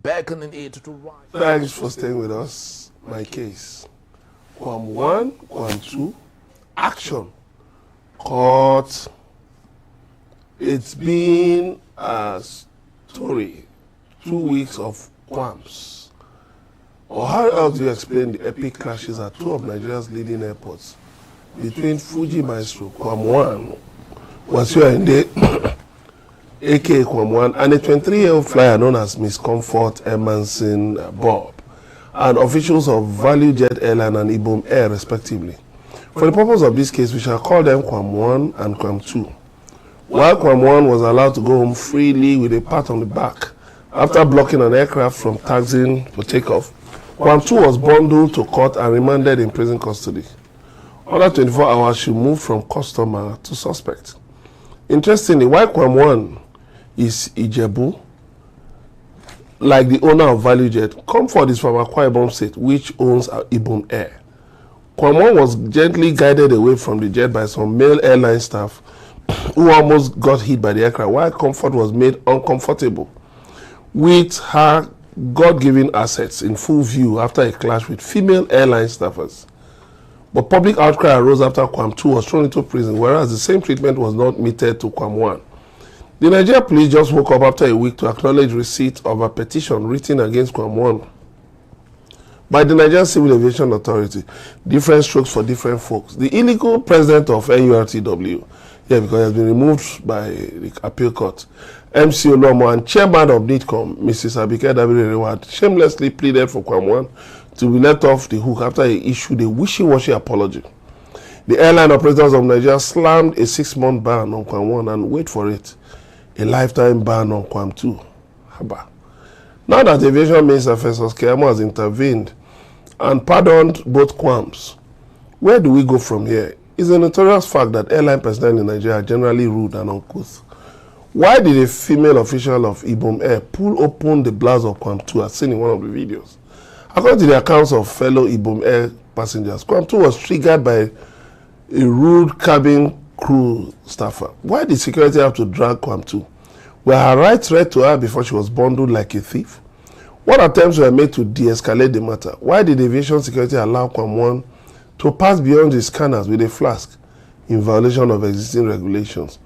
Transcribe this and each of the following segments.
beckoning it to rise. Thanks for staying with us. My case. Kwam 1, Kwam 2, action. Court. It's been a story. 2 weeks of Kwams. Or how else do you explain the epic crashes at two of Nigeria's leading airports? Between Fuji Maestro, Kwam 1, Wasiu aka Kwam 1, and a 23-year-old flyer known as Miss Comfort Emerson Bob, and officials of Value Jet Airline and Ibom Air, respectively. For the purpose of this case, we shall call them Kwam 1 and Kwam 2. While Kwam 1 was allowed to go home freely with a pat on the back after blocking an aircraft from taxiing to take off, Kwam 2 was bundled to court and remanded in prison custody. Under 24 hours, she moved from customer to suspect. Interestingly, while Kwam 1 is Ijebu, like the owner of Value Jet, Comfort is from Akwa Ibom State, which owns Ibom Air. Kwam 1 was gently guided away from the jet by some male airline staff who almost got hit by the aircraft, while Comfort was made uncomfortable with her God-given assets in full view after a clash with female airline staffers. But public outcry arose after Kwam 2 was thrown into prison, whereas the same treatment was not meted to Kwam 1. The Nigeria police just woke up after a week to acknowledge receipt of a petition written against Kwam 1 by the Nigerian Civil Aviation Authority. Different strokes for different folks. The illegal president of NURTW, because he has been removed by the appeal court, MC Olomo, and chairman of NITCOM, Mrs. Abike Dabiri, shamelessly pleaded for Kwam 1 to be let off the hook after he issued a wishy-washy apology. The airline operators of Nigeria slammed a 6-month ban on Kwam 1 and wait for it, a lifetime ban on Kwam 2. Haba. Now that Aviation Minister Festus Keyamo has intervened and pardoned both Kwams, where do we go from here? It's a notorious fact that airline personnel in Nigeria are generally rude and uncouth. Why did a female official of Ibom Air pull open the blouse of Kwam 2 as seen in one of the videos? According to the accounts of fellow Ibom Air passengers, Kwam 2 was triggered by a rude cabin crew staffer. Why did security have to drag Kwam 2? Were her rights read to her before she was bundled like a thief? What attempts were made to de-escalate the matter? Why did aviation security allow Kwam 1 to pass beyond the scanners with a flask in violation of existing regulations?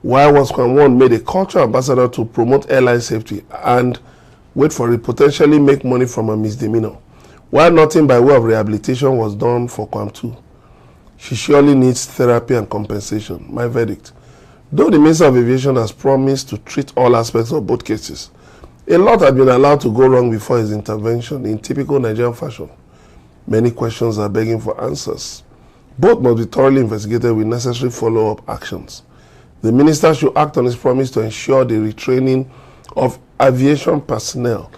Why was Kwam 1 made a cultural ambassador to promote airline safety and wait for it, potentially make money from a misdemeanor? Why nothing by way of rehabilitation was done for Kwam 2? She surely needs therapy and compensation. My verdict. Though the Minister of Aviation has promised to treat all aspects of both cases, a lot had been allowed to go wrong before his intervention in typical Nigerian fashion. Many questions are begging for answers. Both must be thoroughly investigated with necessary follow-up actions. The minister should act on his promise to ensure the retraining of aviation personnel.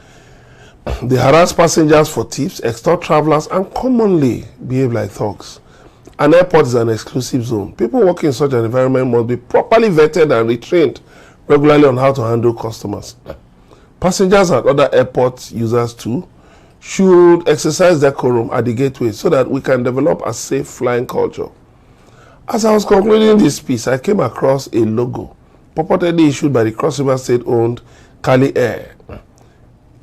They harass passengers for tips, extort travelers, and commonly behave like thugs. An airport is an exclusive zone. People working in such an environment must be properly vetted and retrained regularly on how to handle customers. Passengers at other airport users too should exercise decorum at the gateway so that we can develop a safe flying culture. As I was concluding this piece, I came across a logo purportedly issued by the Cross River State-owned Cali Air.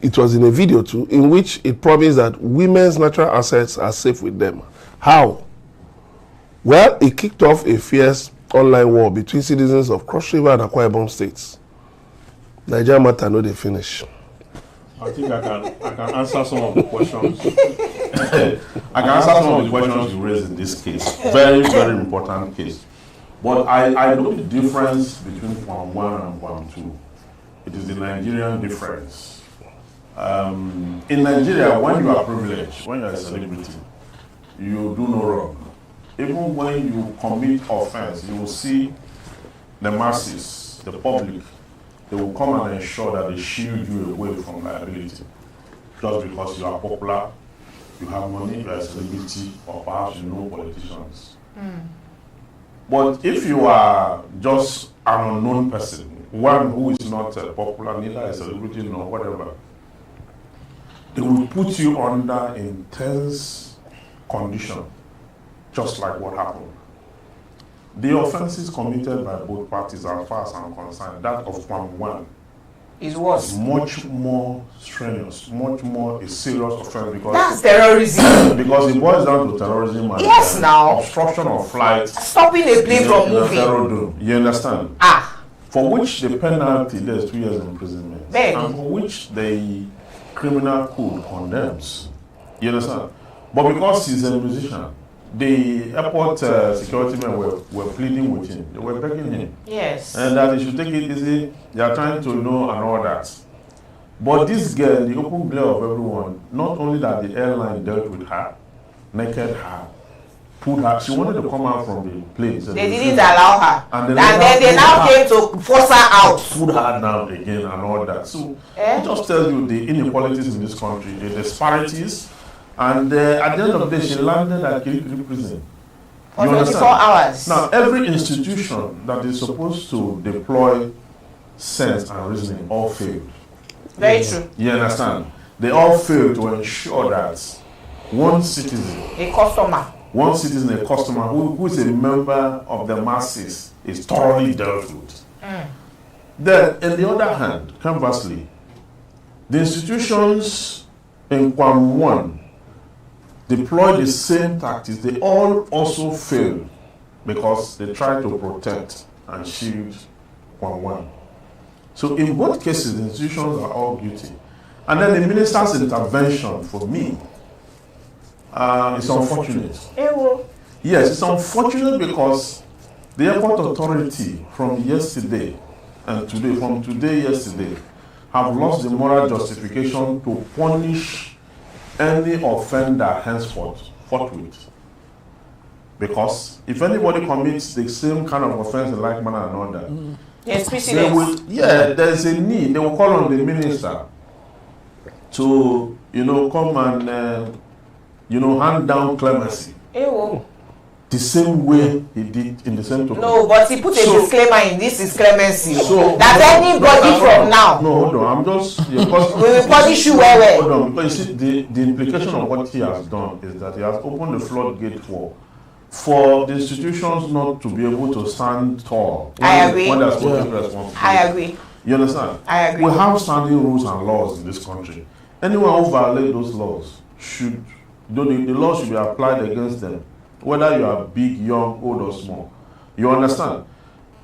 It was in a video too, in which it promised that women's natural assets are safe with them. How? Well, it kicked off a fierce online war between citizens of Cross River and Akwa Ibom states. Nigeria matter no dey finish. I think I can answer some of the questions. I can answer some of the questions you raised in this case. Very, very important case. But I know the difference between Kwam 1 and Kwam 2. It is the Nigerian difference. In Nigeria, when you are privileged, when you are a celebrity, you do no wrong. Even when you commit offense, you will see the masses, the public, they will come and ensure that they shield you away from liability. Just because you are popular, you have money, you are a celebrity, or perhaps you know politicians. But if you are just an unknown person, one who is not popular, neither a celebrity nor whatever, they will put you under intense condition, just like what happened. The offenses committed by both parties, as far as I'm concerned, that of Kwam 1 Is worse. Much more strenuous, much more a serious offense because that's terrorism. Because it boils down to terrorism and yes, now obstruction of flight, stopping a plane from moving. You understand? For which the penalty there is 2 years imprisonment, and for which the criminal code condemns. You understand? But because he's a musician, the airport security men were pleading with him. They were begging him. Yes. And that he should take it easy. They are trying to know and all that. But this girl, the open glare of everyone, not only that the airline dealt with her, naked her, pulled her. She wanted to come out from the plane. So they didn't allow her. And then they now came to force her out. Put her down again and all that. So it just tells you the inequalities in this country, the disparities. And at the end of the day, she landed at Kirikiri Prison. For 24 hours. Now, every institution that is supposed to deploy sense and reasoning all failed. Very true. You understand? They all failed to ensure that one citizen, a customer who is a member of the masses is thoroughly dealt with. Then, on the other hand, conversely, the institutions in Kwam 1 deploy the same tactics. They all also fail because they try to protect and shield Kwam 1. So in both cases, the institutions are all guilty. And then the minister's intervention, for me, is unfortunate. Yes, it's unfortunate because the airport authority from yesterday and today, yesterday, have lost the moral justification to punish any offender henceforth, forthwith. Because if anybody commits the same kind of offense in like manner and all that, yes, precedent. There's a need. They will call on the minister to, come and, hand down clemency. The same way he did in the same token. No, but he put a disclaimer in this is clemency. That anybody from now. No, hold on. I'm just. We will punish you well. Hold on, because you see, the implication of what he has done is that he has opened the floodgate for the institutions not to be able to stand tall. I agree. When they're supposed to be responsible. I agree. You understand? I agree. We have standing rules and laws in this country. Anyone who violates those laws the law should be applied against them. Whether you are big, young, old or small. You understand?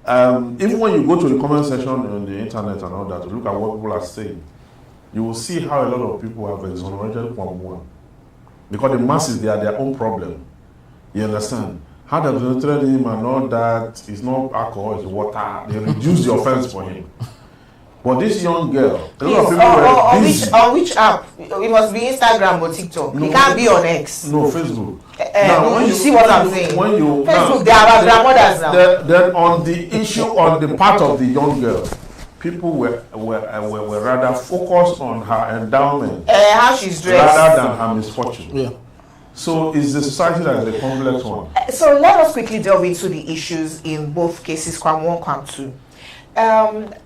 Even when you go to the comment section on the internet and all that, to look at what people are saying, you will see how a lot of people have exonerated Kwam 1. Because the masses, they are their own problem. You understand? How they exonerated him and all that, it's not alcohol, it's water. They reduce the offense for him. But this young girl, a lot of people on which app? It must be Instagram or TikTok. No, it can't be on X. No, Facebook. Now, when you see what I'm saying, Facebook, they are our grandmothers now. Then on the issue, on the part of the young girl, people were rather focused on her endowment, how she's dressed, rather than her misfortune. Yeah. So it's the society that is a complex one. So let us quickly delve into the issues in both cases, Kwam 1, Kwam 2. I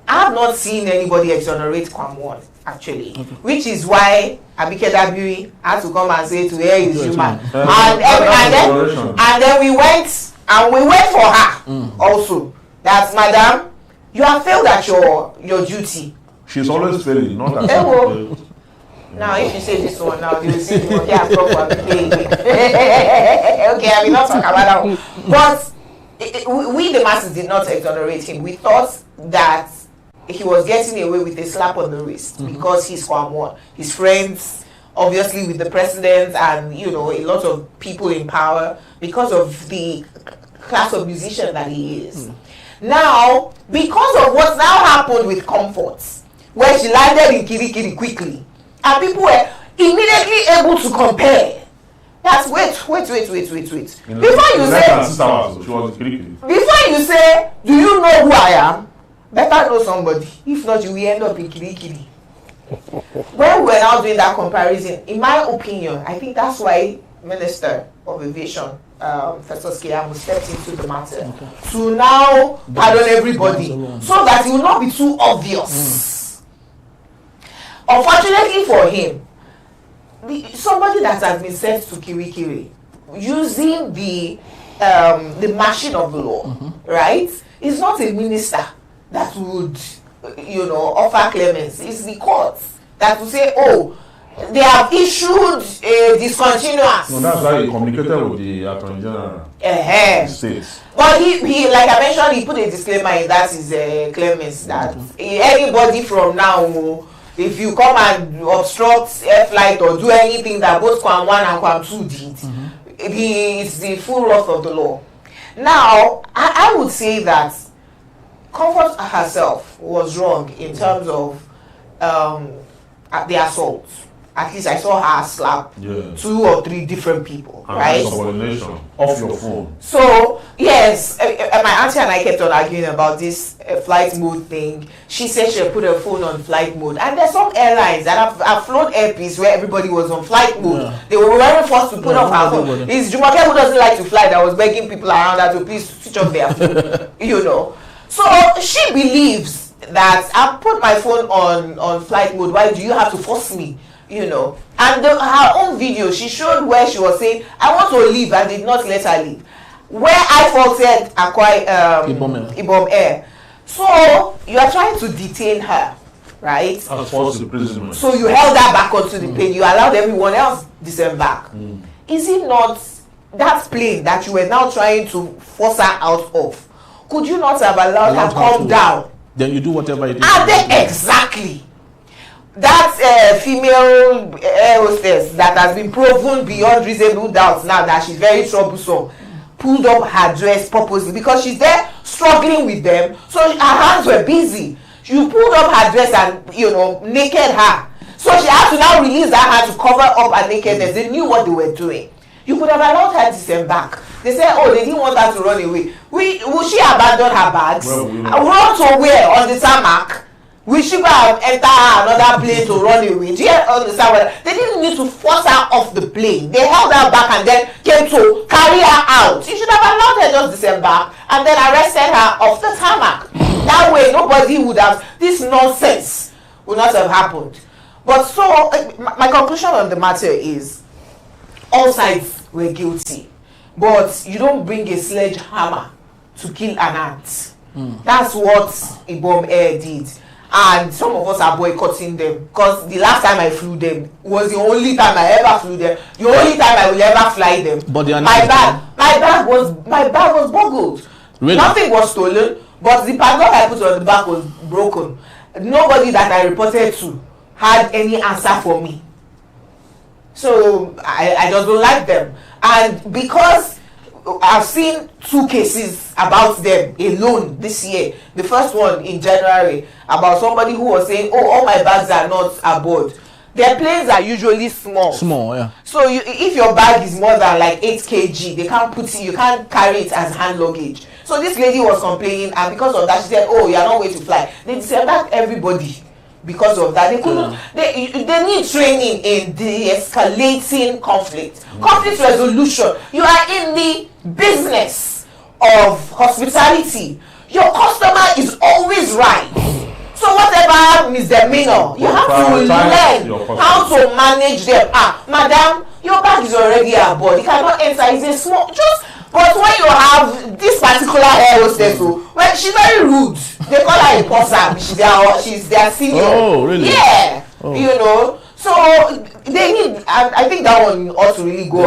have not seen anybody exonerate Kwam 1, actually, which is why Abike Dabiri had to come and say to her is human. And then we went for her also. That, madam, you have failed at your duty. She's always failing, not at now, if you say this one now, you will see the one. Yeah, okay, I will not talk about that one. But we, the masses, did not exonerate him. We thought that he was getting away with a slap on the wrist because he's Kwam 1. His friends, obviously, with the president and a lot of people in power because of the class of musician that he is. Now, because of what's now happened with Comfort, where she landed in Kirikiri quickly, and people were immediately able to compare. That's wait. Before you say, do you know who I am? Better know somebody. If not, you will end up in Kirikiri. When we were now doing that comparison, in my opinion, I think that's why Minister of Aviation Festus Keyamo stepped into the matter to now pardon everybody so that it will not be too obvious. Unfortunately for him, somebody that has been sent to Kirikiri using the machine of law, right, is not a minister that would offer clemency. It's the courts that will say, oh, they have issued a discontinuance. No, that's why he communicated with the Attorney General. States. But he, like I mentioned, he put a disclaimer in that his clemency that anybody from now, if you come and obstruct air flight or do anything that both Kwam 1 and Kwam 2 did, it's the full wrath of the law. Now, I would say that Comfort herself was wrong in terms of the assault. At least I saw her slap 2 or 3 different people, and right? Subordination off your phone. So yes, my auntie and I kept on arguing about this flight mode thing. She said she put her phone on flight mode, and there's some airlines that have flown airpiece where everybody was on flight mode. Yeah. They were very forced to put off her phone. It's Jumoke who doesn't like to fly that was begging people around her to please switch off their phone. So she believes that I put my phone on flight mode. Why do you have to force me? And her own video, she showed where she was saying, I want to leave, and did not let her leave. Where I faulted Ibom Air. So you are trying to detain her, right? As false imprisonment. So you held her back onto the plane. You allowed everyone else disembark. Is it not that plane that you were now trying to force her out of? Could you not have allowed her to come down? Then you do whatever it is. Exactly. That female air hostess that has been proven beyond reasonable doubt now that she's very troublesome, pulled up her dress purposely because she's there struggling with them. So her hands were busy. You pulled up her dress and naked her. So she had to now release that hand to cover up her nakedness. They knew what they were doing. You could have allowed her to disembark. They said, oh, they didn't want her to run away. Will she abandon her bags? Run to where? On the tarmac? Will she go and enter another plane to run away? Do you understand what? They didn't need to force her off the plane. They held her back and then came to carry her out. You should have allowed her just disembark and then arrested her off the tarmac. That way, nobody would have, this nonsense would not have happened. But so, my conclusion on the matter is, all sides were guilty. But you don't bring a sledgehammer to kill an ant. That's what Ibom Air did. And some of us are boycotting them because the last time I flew them was the only time I ever flew them, the only time I will ever fly them. But my bag was boggled. Really? Nothing was stolen, but the padlock I put on the back was broken. Nobody that I reported to had any answer for me. So I just don't like them. And because I've seen 2 cases about them alone this year. The first one in January about somebody who was saying, oh, all my bags are not aboard. Their planes are usually small. Yeah. So if your bag is more than like 8 kg, they can't put it, you can't carry it as hand luggage. So this lady was complaining, and because of that, she said, oh, you are not going to fly. They disembarked everybody. Because of that, they couldn't. They need training in de-escalating conflict resolution. You are in the business of hospitality. Your customer is always right. So whatever misdemeanor, you have to learn how to manage them. Madam, your bag is already aboard. You cannot enter. It's a small. But when you have this particular air hostess, well, she's very rude. They call her a possum. She's their senior. Oh, really? Yeah. Oh. So they need. I think that one ought to really go.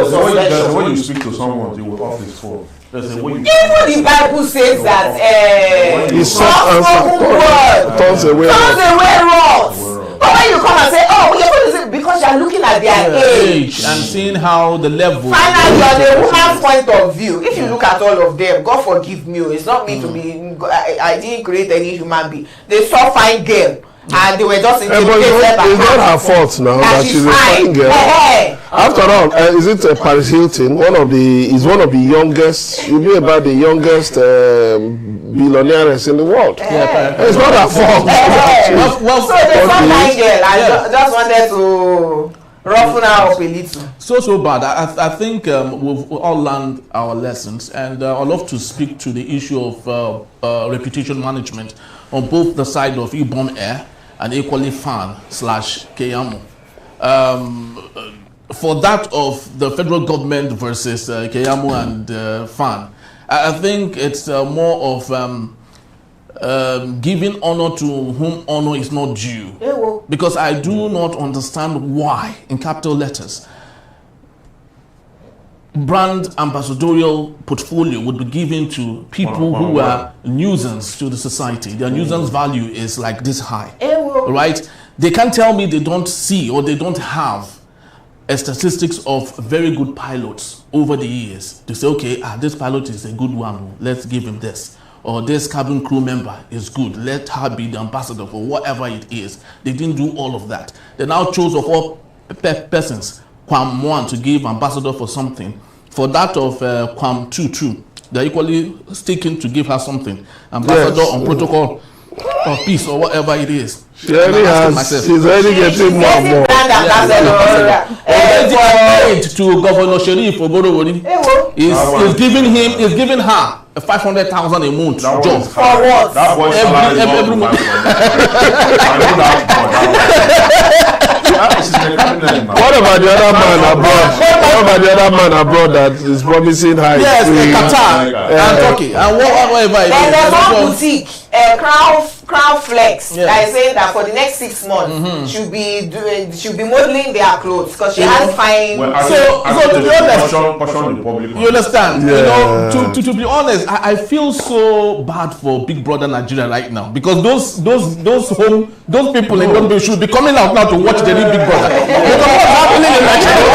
When you speak to someone, you will off his phone. Even the Bible says that turns away wrath. But when you come and say, oh, you're because you're looking at their age and seeing how the level. Finally, on a woman's point of view, if you look at all of them, God forgive me, it's not me to be. I didn't create any human being. They saw fine girl. And they were just intimidated. It's not her fault now that she's a fine girl. After all, is it Paris Hilton? One of the youngest. You knew about the youngest billionaires in the world. It's not her fault. So they saw fine girl. I just wanted to roughen her up a little. So bad. I think we've all learned our lessons, and I'd love to speak to the issue of reputation management on both the side of Ibom Air and equally Fan/Keyamo. For that of the federal government versus Keyamo and Fan, I think it's more of giving honor to whom honor is not due. Because I do not understand why, in capital letters, brand ambassadorial portfolio would be given to people who are nuisance to the society. Their nuisance value is like this high, right? They can't tell me they don't see or they don't have a statistics of very good pilots over the years to say, okay, this pilot is a good one, let's give him this. Or this cabin crew member is good, let her be the ambassador for whatever it is. They didn't do all of that. They now chose of all persons, Kwam 1 to give ambassador for something. For that of Kwam 2, they're equally sticking to give her something. Ambassador on protocol of peace or whatever it is. She's already getting more and more. Paid to Governor Sherif Oborowori is giving her 500,000 a month job. For what? That boy's salary every month. I know that. What about the other man abroad? What about the other man abroad that is promising high? Yes, Qatar and Turkey and whatever it is. And there's one boutique, Crown Flex, that is saying that for the next 6 months, she'll be modeling their clothes because she has fine. So to be honest, you understand? Yeah. You know, to be honest, I feel so bad for Big Brother Nigeria right now because those people in Gombe should be coming out now to watch the new Big Brother. Because what's happening in Nigeria?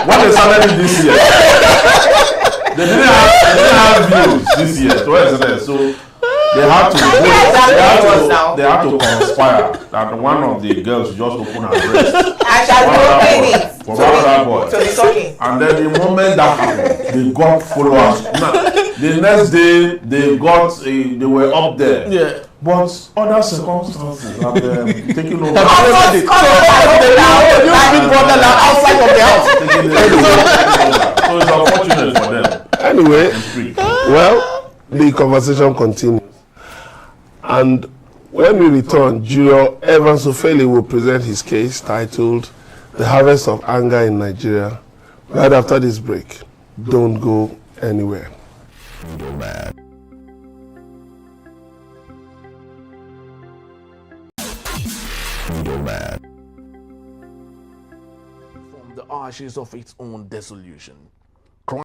When they started this year, they didn't have views this year. So they had to conspire that one of the girls just open her breast. I shall be opening it for that boy. to be sucking. And then the moment that happened, they got followers. The next day they were up there. Yeah. But other circumstances have taken over. Big Brother now outside of the house. So it's unfortunate for them. Anyway, well, the conversation continues. And when we return, Juror Evans Ofeli will present his case titled The Harvest of Anger in Nigeria right after this break. Don't go anywhere. From the ashes of its own dissolution,